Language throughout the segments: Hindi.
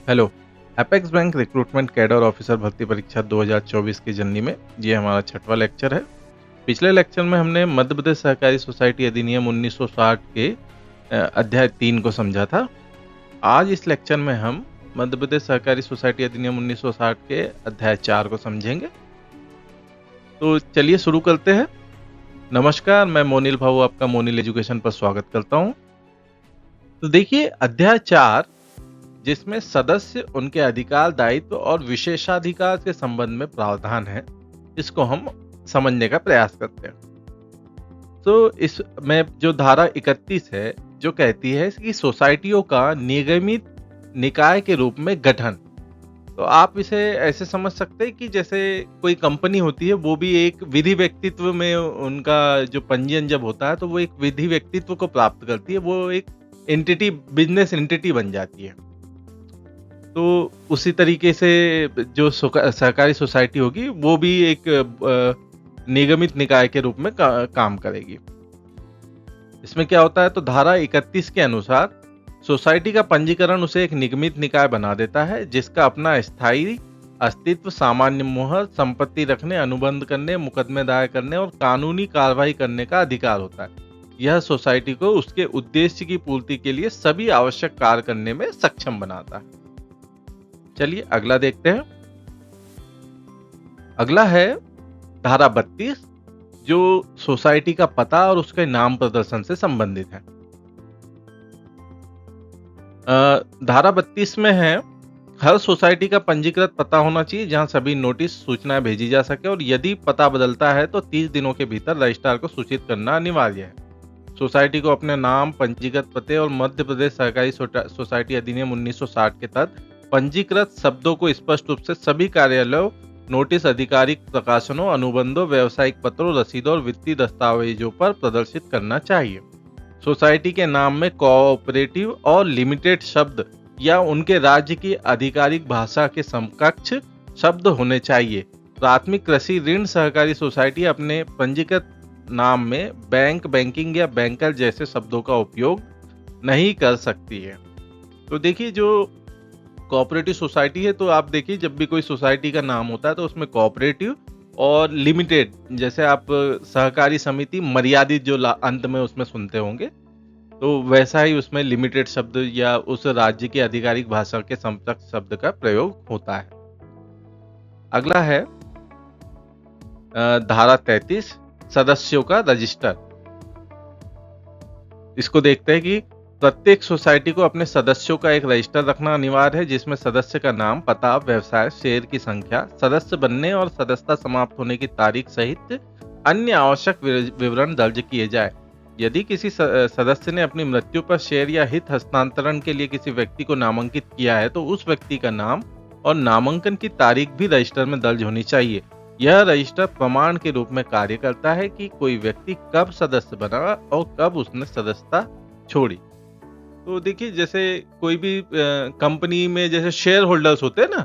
Hello. Apex bank recruitment cadre officer भर्ती परीक्षा 2024 की जननी में ये हमारा छठवां लेक्चर है। पिछले लेक्चर में हमने मध्य प्रदेश सहकारी सोसाइटी अधिनियम 1960 के अध्याय 3 को समझा था। आज इस लेक्चर में हम मध्य प्रदेश सहकारी सोसाइटी अधिनियम 1960 के अध्याय 4 को समझेंगे। तो चलिए शुरू करते हैं। नमस्कार, मैं मोनिल भाऊ आपका मोनिल एजुकेशन पर स्वागत करता हूँ। तो देखिए अध्याय 4, जिसमें सदस्य, उनके अधिकार, दायित्व और विशेषाधिकार के संबंध में प्रावधान है, इसको हम समझने का प्रयास करते हैं। तो इसमें जो धारा 31 है, जो कहती है कि सोसाइटियों का निगमित निकाय के रूप में गठन। तो आप इसे ऐसे समझ सकते हैं कि जैसे कोई कंपनी होती है, वो भी एक विधि व्यक्तित्व में उनका जो पंजीयन जब होता है, तो वो एक विधि व्यक्तित्व को प्राप्त करती है, वो एक एंटिटी, बिजनेस एंटिटी बन जाती है। तो उसी तरीके से जो सहकारी सोसाइटी होगी, वो भी एक निगमित निकाय के रूप में काम करेगी। इसमें क्या होता है, तो धारा 31 के अनुसार सोसाइटी का पंजीकरण उसे एक निगमित निकाय बना देता है, जिसका अपना स्थायी अस्तित्व, सामान्य मोहर, संपत्ति रखने, अनुबंध करने, मुकदमे दायर करने और कानूनी कार्रवाई करने का अधिकार होता है। यह सोसाइटी को उसके उद्देश्य की पूर्ति के लिए सभी आवश्यक कार्य करने में सक्षम बनाता है। चलिए अगला देखते हैं। अगला है धारा 32, जो सोसाइटी का पता और उसके नाम प्रदर्शन से संबंधित है। धारा 32 में है, हर सोसाइटी का पंजीकृत पता होना चाहिए जहां सभी नोटिस, सूचनाएं भेजी जा सके, और यदि पता बदलता है तो 30 दिनों के भीतर रजिस्ट्रार को सूचित करना अनिवार्य है। सोसाइटी को अपने नाम, पंजीकृत पते और मध्य प्रदेश सहकारी सोसाइटी अधिनियम 1960 के तहत पंजीकृत शब्दों को स्पष्ट रूप से सभी कार्यालयों, नोटिस, आधिकारिक प्रकाशनों, अनुबंधों, व्यावसायिक पत्रों, रसीदों और वित्तीय दस्तावेजों पर प्रदर्शित करना चाहिए। सोसाइटी के नाम में कोऑपरेटिव और लिमिटेड शब्द या उनके राज्य की आधिकारिक भाषा के समकक्ष शब्द होने चाहिए। प्राथमिक कृषि ऋण सहकारी सोसाइटी अपने पंजीकृत नाम में बैंक, बैंकिंग या बैंकर जैसे शब्दों का उपयोग नहीं कर सकती है। तो देखिए, जो कोऑपरेटिव सोसाइटी है, तो आप देखिए जब भी कोई सोसाइटी का नाम होता है तो उसमें कोऑपरेटिव और लिमिटेड, जैसे आप सहकारी समिति मर्यादित जो अंत में उसमें सुनते होंगे, तो वैसा ही उसमें लिमिटेड शब्द या उस राज्य की आधिकारिक भाषा के समकक्ष शब्द का प्रयोग होता है। अगला है धारा 33, सदस्यों का रजिस्टर। इसको देखते हैं कि प्रत्येक सोसाइटी को अपने सदस्यों का एक रजिस्टर रखना अनिवार्य है, जिसमें सदस्य का नाम, पता, व्यवसाय, शेयर की संख्या, सदस्य बनने और सदस्यता समाप्त होने की तारीख सहित अन्य आवश्यक विवरण दर्ज किए जाए। यदि किसी सदस्य ने अपनी मृत्यु पर शेयर या हित हस्तांतरण के लिए किसी व्यक्ति को नामांकित किया है, तो उस व्यक्ति का नाम और नामांकन की तारीख भी रजिस्टर में दर्ज होनी चाहिए। यह रजिस्टर प्रमाण के रूप में कार्य करता है कि कोई व्यक्ति कब सदस्य बना और कब उसने सदस्यता छोड़ी। तो देखिए, जैसे कोई भी कंपनी में जैसे शेयर होल्डर्स होते हैं ना,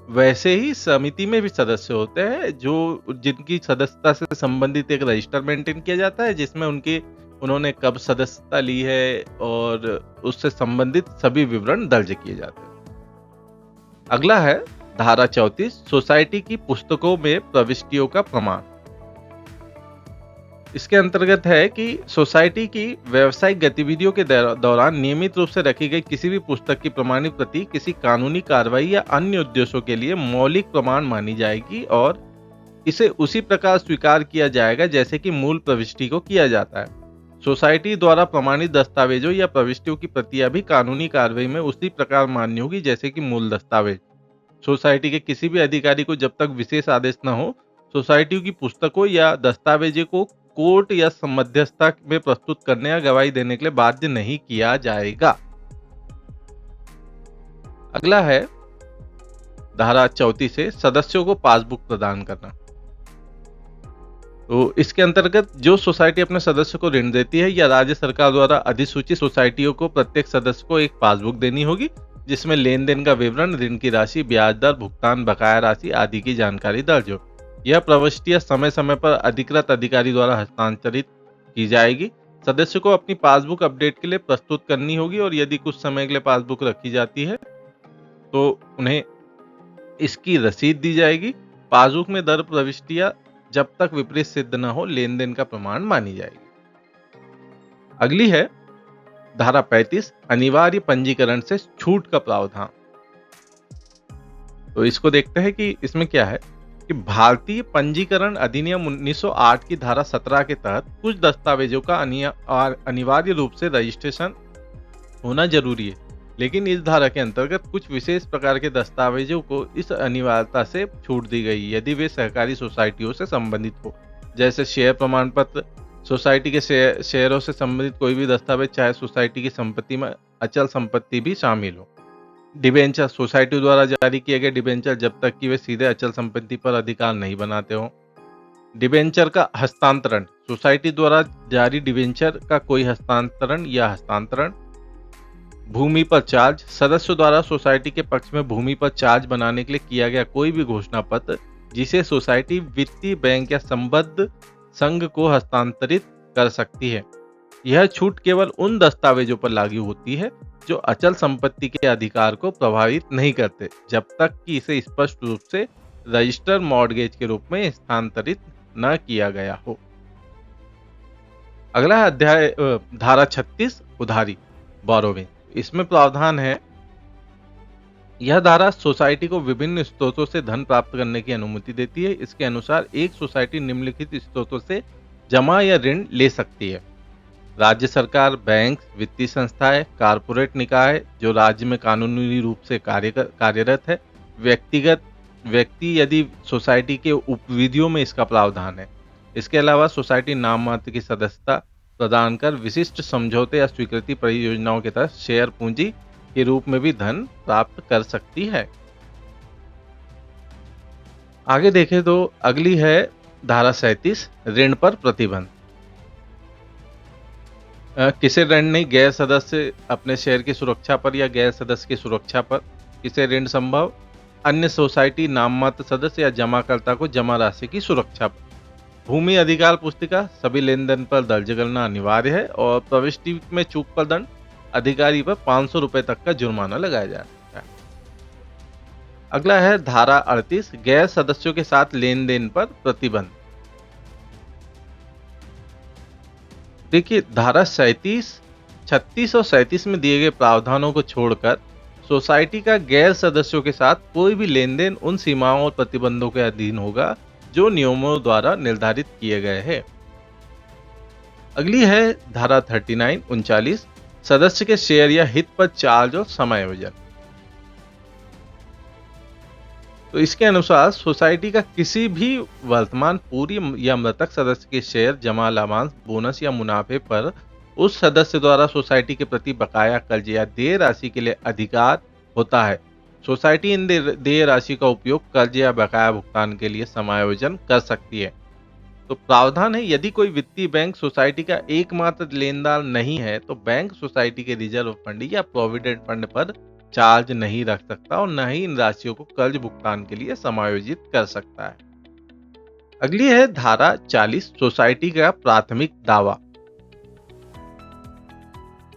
वैसे ही समिति में भी सदस्य होते हैं, जो जिनकी सदस्यता से संबंधित एक रजिस्टर मेंटेन किया जाता है, जिसमें उन्होंने कब सदस्यता ली है और उससे संबंधित सभी विवरण दर्ज किए जाते हैं। अगला है धारा 34, सोसाइटी की पुस्तकों में प्रविष्टियों का प्रमाण। इसके अंतर्गत है कि सोसाइटी की व्यावसायिक गतिविधियों के दौरान नियमित रूप से रखी गई किसी भी पुस्तक की प्रमाणित प्रति किसी कानूनी कार्रवाई या अन्य उद्देश्यों के लिए मौलिक प्रमाण मानी जाएगी और इसे उसी प्रकार स्वीकार किया जाएगा जैसे कि मूल प्रविष्टि को किया जाता है। सोसाइटी द्वारा प्रमाणित दस्तावेजों या प्रविष्टियों की प्रतियां भी कानूनी कार्रवाई में उसी प्रकार मान्य होगी जैसे कि मूल दस्तावेज। सोसाइटी के किसी भी अधिकारी को जब तक विशेष आदेश न हो, सोसाइटी की पुस्तकों या दस्तावेजों को कोर्ट या मध्यस्थता में प्रस्तुत करने या गवाही देने के लिए बाध्य नहीं किया जाएगा। अगला है धारा 34 से सदस्यों को पासबुक प्रदान करना। तो इसके अंतर्गत जो सोसाइटी अपने सदस्य को ऋण देती है या राज्य सरकार द्वारा अधिसूचित सोसाइटियों को प्रत्येक सदस्य को एक पासबुक देनी होगी, जिसमें लेन देन का विवरण, ऋण की राशि, ब्याज दर, भुगतान, बकाया राशि आदि की जानकारी दर्ज हो। यह प्रविष्टियां समय समय पर अधिकृत अधिकारी द्वारा हस्तांतरित की जाएगी। सदस्य को अपनी पासबुक अपडेट के लिए प्रस्तुत करनी होगी और यदि कुछ समय के लिए पासबुक रखी जाती है तो उन्हें इसकी रसीद दी जाएगी। पासबुक में दर प्रविष्टियां जब तक विपरीत सिद्ध न हो लेन देन का प्रमाण मानी जाएगी। अगली है धारा 35, अनिवार्य पंजीकरण से छूट का प्रावधान। तो इसको देखते हैं कि इसमें क्या है कि भारतीय पंजीकरण अधिनियम 1908 की धारा 17 के तहत कुछ दस्तावेजों का अनिवार्य रूप से रजिस्ट्रेशन होना जरूरी है, लेकिन इस धारा के अंतर्गत कुछ विशेष प्रकार के दस्तावेजों को इस अनिवार्यता से छूट दी गई यदि वे सहकारी सोसाइटियों से संबंधित हो, जैसे शेयर प्रमाण पत्र, सोसाइटी के शेयरों से संबंधित कोई भी दस्तावेज, चाहे सोसाइटी की संपत्ति में अचल संपत्ति भी शामिल हो। डिबेंचर, सोसाइटी द्वारा जारी किए गए डिबेंचर जब तक कि वे सीधे अचल संपत्ति पर अधिकार नहीं बनाते हो। डिबेंचर का हस्तांतरण, सोसाइटी द्वारा जारी डिबेंचर का कोई हस्तांतरण या हस्तांतरण। भूमि पर चार्ज, सदस्यों द्वारा सोसाइटी के पक्ष में भूमि पर चार्ज बनाने के लिए किया गया कोई भी घोषणा पत्र जिसे सोसाइटी वित्तीय बैंक या संबद्ध संघ को हस्तांतरित कर सकती है। यह छूट केवल उन दस्तावेजों पर लागू होती है जो अचल संपत्ति के अधिकार को प्रभावित नहीं करते, जब तक कि इसे स्पष्ट रूप से रजिस्टर्ड मॉर्गेज के रूप में स्थानांतरित न किया गया हो। अगला है अध्याय धारा 36, उधारी, बोरोविंग। इसमें प्रावधान है, यह धारा सोसाइटी को विभिन्न स्रोतों से धन प्राप्त करने की अनुमति देती है। इसके अनुसार एक सोसाइटी निम्नलिखित स्रोतों से जमा या ऋण ले सकती है: राज्य सरकार, बैंक, वित्तीय संस्थाएं, कारपोरेट निकाय जो राज्य में कानूनी रूप से कार्यरत है, व्यक्तिगत व्यक्ति यदि सोसाइटी के उपविधियों में इसका प्रावधान है। इसके अलावा सोसाइटी नाम मात्र की सदस्यता प्रदान कर विशिष्ट समझौते या स्वीकृति परियोजनाओं के तहत शेयर पूंजी के रूप में भी धन प्राप्त कर सकती है। आगे देखें तो अगली है धारा 37, ऋण पर प्रतिबंध। किसे ऋण नहीं, गैर सदस्य अपने शेयर की सुरक्षा पर या गैर सदस्य की सुरक्षा पर किसे ऋण संभव, अन्य सोसाइटी नाम मात्र सदस्य या जमाकर्ता को जमा राशि की सुरक्षा पर। भूमि अधिकार पुस्तिका सभी लेन देन पर दर्ज करना अनिवार्य है और प्रविष्टि में चूक पर दंड, अधिकारी पर 500 रुपए तक का जुर्माना लगाया जा सकता है। अगला है धारा 38, गैर सदस्यों के साथ लेन देन पर प्रतिबंध। देखिए, धारा 36 और 37 में दिए गए प्रावधानों को छोड़कर सोसाइटी का गैर सदस्यों के साथ कोई भी लेन देन उन सीमाओं और प्रतिबंधों के अधीन होगा जो नियमों द्वारा निर्धारित किए गए हैं। अगली है धारा 39 सदस्य के शेयर या हित पर चार्ज और समायोजन। तो इसके अनुसार सोसाइटी का किसी भी वर्तमान, पूरी या मृतक सदस्य के शेयर, जमा, लाभांश, बोनस या मुनाफे पर उस सदस्य द्वारा सोसाइटी के प्रति बकाया कर्ज या देय राशि के लिए अधिकार होता है। सोसाइटी इन देय राशि का उपयोग कर्ज या बकाया भुगतान के लिए समायोजन कर सकती है। तो प्रावधान है, यदि कोई वित्तीय बैंक सोसाइटी का एकमात्र लेनदार नहीं है तो बैंक सोसाइटी के रिजर्व फंड या प्रोविडेंट फंड पर चार्ज नहीं रख सकता और न ही इन राशियों को कर्ज भुगतान के लिए समायोजित कर सकता है। अगली है धारा 40, सोसाइटी का प्राथमिक दावा।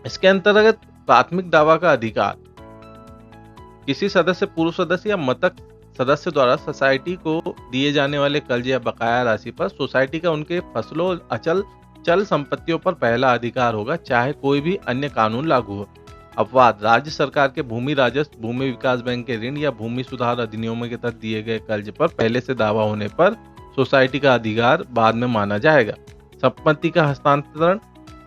इसके अंतर्गत प्राथमिक दावा का अधिकार किसी सदस्य, पूर्व सदस्य या मृतक सदस्य द्वारा सोसाइटी को दिए जाने वाले कर्ज या बकाया राशि पर सोसाइटी का उनके फसलों, अचल चल संपत्तियों पर पहला अधिकार होगा, चाहे कोई भी अन्य कानून लागू हो। अपवाद, राज्य सरकार के भूमि राजस्व, भूमि विकास बैंक के ऋण या भूमि सुधार अधिनियमों के तहत दिए गए कर्ज पर पहले से दावा होने पर सोसाइटी का अधिकार बाद में माना जाएगा। संपत्ति का हस्तांतरण,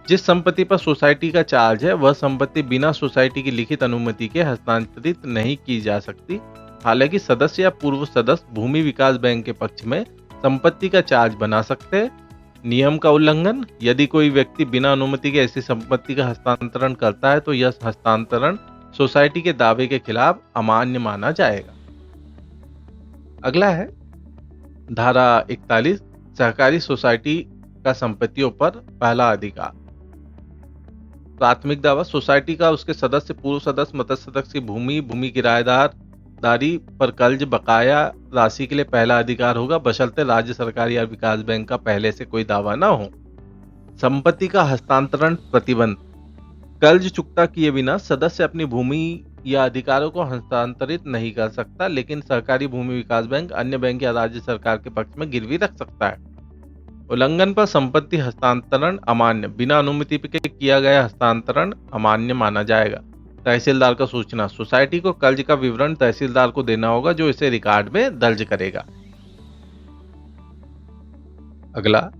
जिस संपत्ति पर सोसाइटी का चार्ज है वह संपत्ति बिना सोसाइटी की लिखित अनुमति के हस्तांतरित नहीं की जा सकती। हालांकि सदस्य या पूर्व सदस्य भूमि विकास बैंक के पक्ष में संपत्ति का चार्ज बना सकते हैं। नियम का उल्लंघन, यदि कोई व्यक्ति बिना अनुमति के ऐसी संपत्ति का हस्तांतरण करता है तो यह हस्तांतरण सोसाइटी के दावे के खिलाफ अमान्य माना जाएगा। अगला है धारा 41, सहकारी सोसाइटी का संपत्तियों पर पहला अधिकार। प्राथमिक दावा, सोसाइटी का उसके सदस्य, पूर्व सदस्य, मृत सदस्य की भूमि किराएदारी पर कर्ज बकाया राशि के लिए पहला अधिकार होगा, बशर्ते राज्य सरकार या विकास बैंक का पहले से कोई दावा न हो। संपत्ति का हस्तांतरण प्रतिबंध, कर्ज चुकता किए बिना सदस्य अपनी भूमि या अधिकारों को हस्तांतरित नहीं कर सकता, लेकिन सहकारी भूमि विकास बैंक अन्य बैंक या राज्य सरकार के पक्ष में गिरवी रख सकता है। उल्लंघन पर संपत्ति हस्तांतरण अमान्य, बिना अनुमति के किया गया हस्तांतरण अमान्य माना जाएगा। तहसीलदार का सूचना, सोसाइटी को कर्ज का विवरण तहसीलदार को देना होगा, जो इसे रिकॉर्ड में दर्ज करेगा। अगला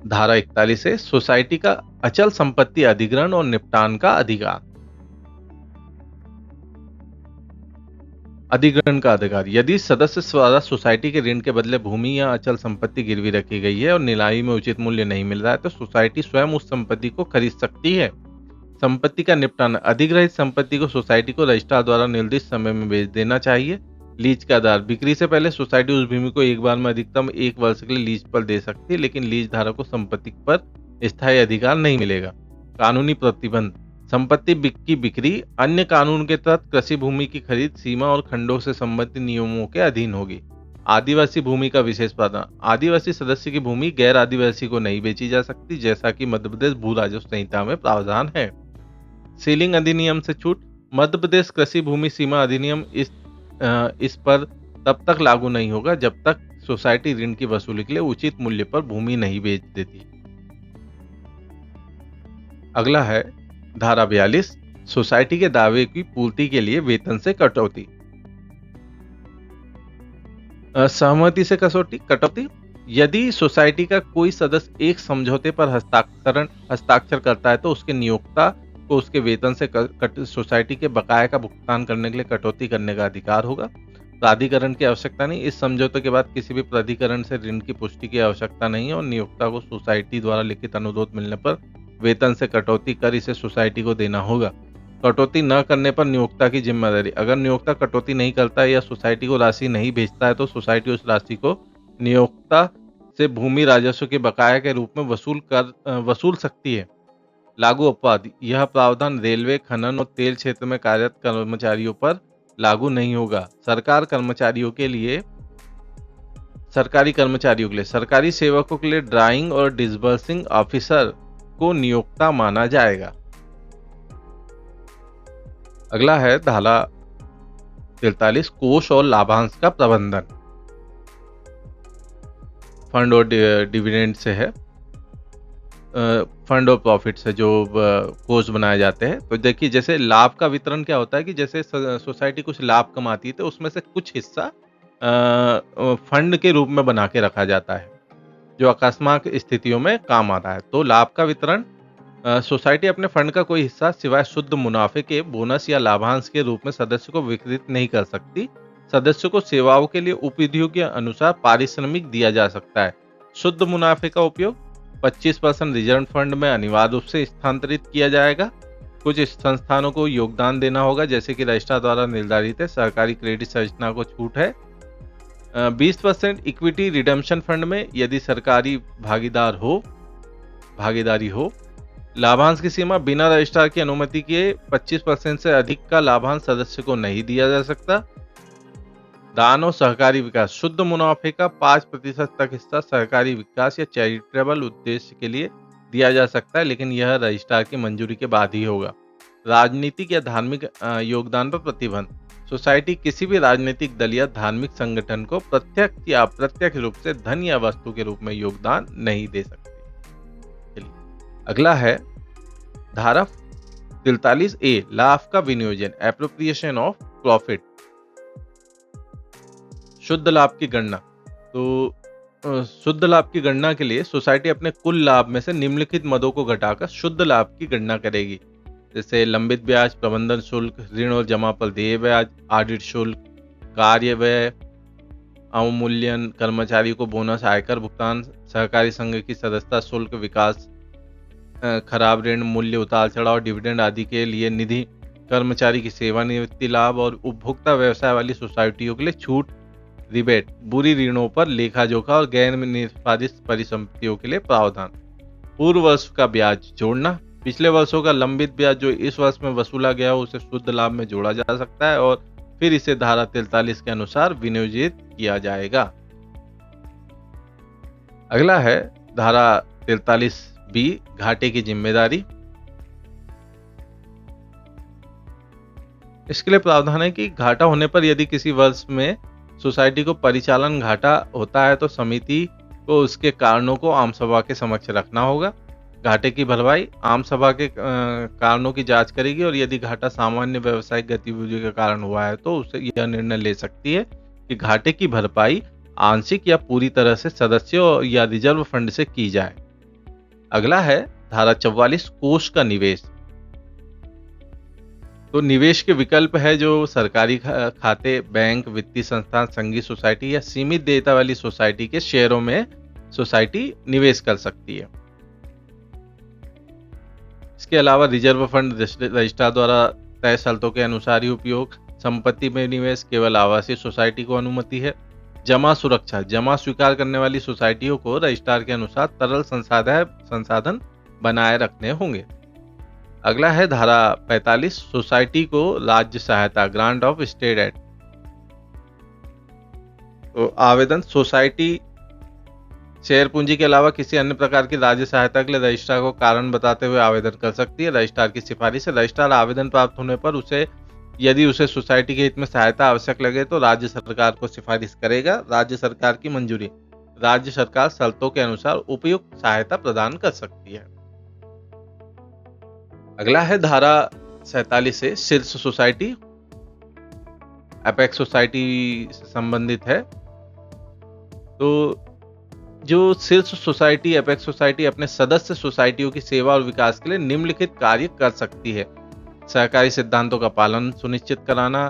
धारा 41 है सोसाइटी का अचल संपत्ति अधिग्रहण और निपटान का अधिकार। अधिग्रहण का अधिकार, यदि सदस्य द्वारा सोसाइटी के ऋण के बदले भूमि या अचल संपत्ति गिरवी रखी गई है और नीलामी में उचित मूल्य नहीं मिल रहा है, तो सोसाइटी स्वयं उस संपत्ति को खरीद सकती है। संपत्ति का निपटान, अधिग्रहित संपत्ति को सोसाइटी को रजिस्ट्रार द्वारा निर्दिष्ट समय में बेच देना चाहिए। लीज का आधार, बिक्री से पहले सोसाइटी उस भूमि को एक बार में अधिकतम 1 वर्ष के लिए लीज पर दे सकती है, लेकिन लीज धारक को संपत्ति पर स्थायी अधिकार नहीं मिलेगा। कानूनी प्रतिबंध, संपत्ति की बिक्री अन्य कानून के तहत कृषि भूमि की खरीद सीमा और खंडों से संबंधित नियमों के अधीन होगी। आदिवासी भूमि का विशेष प्रावधान, आदिवासी सदस्य की भूमि गैर आदिवासी को नहीं बेची जा सकती, जैसा कि मध्य प्रदेश भू राजस्व संहिता में प्रावधान है। सीलिंग अधिनियम से छूट, मध्य प्रदेश कृषि भूमि सीमा अधिनियम इस पर तब तक लागू नहीं होगा जब तक सोसाइटी ऋण की वसूली के लिए उचित मूल्य पर भूमि नहीं बेच देती। अगला है धारा 42 सोसाइटी के दावे की पूर्ति के लिए वेतन से कटौती। सहमति से कटौती, यदि सोसाइटी का कोई सदस्य एक समझौते पर हस्ताक्षर करता है तो उसके नियोक्ता को उसके वेतन से सोसाइटी के बकाया का भुगतान करने के लिए कटौती करने का अधिकार होगा। प्राधिकरण की आवश्यकता नहीं, इस समझौते के बाद किसी भी प्राधिकरण से ऋण की पुष्टि की आवश्यकता नहीं है और नियोक्ता को सोसाइटी द्वारा लिखित अनुरोध मिलने पर वेतन से कटौती कर इसे सोसाइटी को देना होगा। कटौती न करने पर नियोक्ता की जिम्मेदारी, अगर नियोक्ता कटौती नहीं करता है या सोसाइटी को राशि नहीं भेजता है तो सोसाइटी उस राशि को नियोक्ता से भूमि राजस्व के बकाया के रूप में वसूल सकती है। लागू अपवाद, यह प्रावधान रेलवे, खनन और तेल क्षेत्र में कार्यरत कर्मचारियों पर लागू नहीं होगा। सरकारी कर्मचारियों के लिए, सरकारी सेवकों के लिए ड्राइंग और डिसबर्सिंग ऑफिसर को नियोक्ता माना जाएगा। अगला है धारा 43 कोष और लाभांश का प्रबंधन। फंड और डिविडेंड से है, फंड और प्रॉफिट से जो कोष बनाए जाते हैं। तो देखिए जैसे लाभ का वितरण क्या होता है कि जैसे सोसाइटी कुछ लाभ कमाती है तो उसमें से कुछ हिस्सा फंड के रूप में बना के रखा जाता है जो अकस्मात स्थितियों में काम आता है। तो लाभ का वितरण, सोसाइटी अपने फंड का कोई हिस्सा सिवाय शुद्ध मुनाफे के बोनस या लाभांश के रूप में सदस्य को वितरित नहीं कर सकती। सदस्य को सेवाओं के लिए उपविधियों के अनुसार पारिश्रमिक दिया जा सकता है। शुद्ध मुनाफे का उपयोग 25% रिजर्व फंड में अनिवार्य रूप से स्थानांतरित किया जाएगा। कुछ संस्थानों को योगदान देना होगा जैसे कि रजिस्ट्रार द्वारा निर्धारित है। सहकारी क्रेडिट संरचना को छूट है। 20% इक्विटी रिडेम्पशन फंड में यदि सरकारी भागीदारी हो। लाभांश की सीमा, बिना रजिस्ट्रार की अनुमति के 25% से अधिक का लाभांश सदस्य को नहीं दिया जा सकता। दान और सहकारी विकास, शुद्ध मुनाफे का 5% तक हिस्सा सहकारी विकास या चैरिटेबल उद्देश्य के लिए दिया जा सकता है, लेकिन यह रजिस्ट्रार की मंजूरी के बाद ही होगा। राजनीतिक या धार्मिक योगदान पर प्रतिबंध, सोसाइटी किसी भी राजनीतिक दल या धार्मिक संगठन को प्रत्यक्ष या अप्रत्यक्ष रूप से धन या वस्तु के रूप में योगदान नहीं दे सकती। चलिए अगला है धारा 43A लाभ का विनियोजन, एप्रोप्रिएशन ऑफ प्रॉफिट। शुद्ध लाभ की गणना, तो शुद्ध लाभ की गणना के लिए सोसाइटी अपने कुल लाभ में से निम्नलिखित मदों को घटाकर शुद्ध लाभ की गणना करेगी, जैसे लंबित ब्याज, प्रबंधन शुल्क, ऋण और जमा पर देय ब्याज, ऑडिट शुल्क, कार्य व्यय, अवमूल्यन, कर्मचारी को बोनस, आयकर भुगतान, सहकारी संघ की सदस्यता शुल्क, विकास, खराब ऋण, मूल्य उतार चढ़ाव, डिविडेंड आदि के लिए निधि, कर्मचारी की सेवानिवृत्ति लाभ और उपभोक्ता व्यवसाय वाली सोसाइटियों के लिए छूट, रिबेट, बुरी ऋणों पर लेखा जोखा और गैर निष्पादित परिसंपत्तियों के लिए प्रावधान। पूर्व वर्ष का ब्याज जोड़ना, पिछले वर्षों का लंबित ब्याज जो इस वर्ष में वसूला गया हो उसे शुद्ध लाभ में जोड़ा जा सकता है और फिर इसे धारा 43 के अनुसार विनियोजित किया जाएगा। अगला है धारा 43B घाटे की जिम्मेदारी। इसके लिए प्रावधान है कि घाटा होने पर यदि किसी वर्ष में सोसाइटी को परिचालन घाटा होता है तो समिति को उसके कारणों को आम सभा के समक्ष रखना होगा। घाटे की भरपाई आम सभा के कारणों की जांच करेगी और यदि घाटा सामान्य व्यावसायिक गतिविधियों के कारण हुआ है तो उसे यह निर्णय ले सकती है कि घाटे की भरपाई आंशिक या पूरी तरह से सदस्यों या रिजर्व फंड से की जाए। अगला है धारा 44 कोष का निवेश। तो निवेश के विकल्प है जो सरकारी खाते, बैंक, वित्तीय संस्थान, संघीय सोसाइटी या सीमित देयता वाली सोसाइटी के शेयरों में सोसाइटी निवेश कर सकती है। इसके अलावा रिजर्व फंड रजिस्ट्रार द्वारा तय शर्तों के अनुसार ही उपयोग। संपत्ति में निवेश केवल आवासीय सोसाइटी को अनुमति है। जमा सुरक्षा, जमा स्वीकार करने वाली सोसाइटियों को रजिस्ट्रार के अनुसार तरल संसाधन बनाए रखने होंगे। अगला है धारा 45 सोसाइटी को राज्य सहायता, ग्रांट ऑफ स्टेट एड। तो आवेदन सोसाइटी शेयर पूंजी के अलावा किसी अन्य प्रकार की राज्य सहायता के लिए रजिस्ट्रार को कारण बताते हुए आवेदन कर सकती है। रजिस्ट्रार की सिफारिश है। रजिस्ट्रार आवेदन प्राप्त होने पर यदि उसे सोसाइटी के हित में सहायता आवश्यक लगे तो राज्य सरकार को सिफारिश करेगा। राज्य सरकार की मंजूरी, राज्य सरकार शर्तों के अनुसार उपयुक्त सहायता प्रदान कर सकती है। अगला है धारा 47 से शीर्ष सोसाइटी, एपेक्स सोसाइटी से संबंधित है। तो जो शीर्ष सोसाइटी, एपेक्स सोसाइटी अपने सदस्य सोसाइटियों की सेवा और विकास के लिए निम्नलिखित कार्य कर सकती है। सहकारी सिद्धांतों का पालन सुनिश्चित कराना,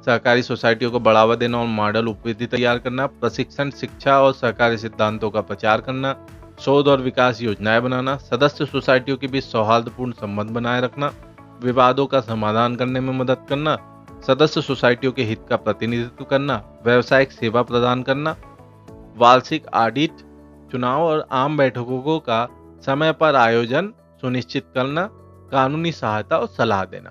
सहकारी सोसाइटियों को बढ़ावा देना और मॉडल उपविधि तैयार करना, प्रशिक्षण, शिक्षा और सहकारी सिद्धांतों का प्रचार करना, शोध और विकास योजनाएं बनाना, सदस्य सोसाइटियों के बीच सौहार्दपूर्ण संबंध बनाए रखना, विवादों का समाधान करने में मदद करना, सदस्य सोसाइटियों के हित का प्रतिनिधित्व करना, व्यावसायिक सेवा प्रदान करना, वार्षिक ऑडिट, चुनाव और आम बैठकों का समय पर आयोजन सुनिश्चित करना, कानूनी सहायता और सलाह देना।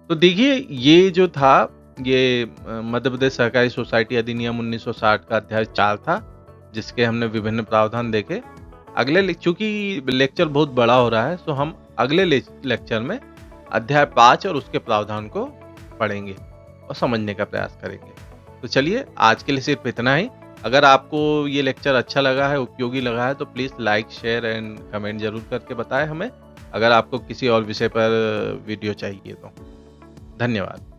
तो देखिए, ये जो था ये मध्य प्रदेश सहकारी सोसाइटी अधिनियम 1960 का अध्याय 4 था, जिसके हमने विभिन्न प्रावधान देखे। अगले चूंकि लेक्चर बहुत बड़ा हो रहा है, तो हम अगले लेक्चर में अध्याय 5 और उसके प्रावधान को पढ़ेंगे और समझने का प्रयास करेंगे। तो चलिए, आज के लिए सिर्फ इतना ही। अगर आपको ये लेक्चर अच्छा लगा है, उपयोगी लगा है, तो please like, share and comment जरूर करके बताएं हमें। अगर आपको किसी और विषय पर वीडियो चाहिए तो धन्यवाद।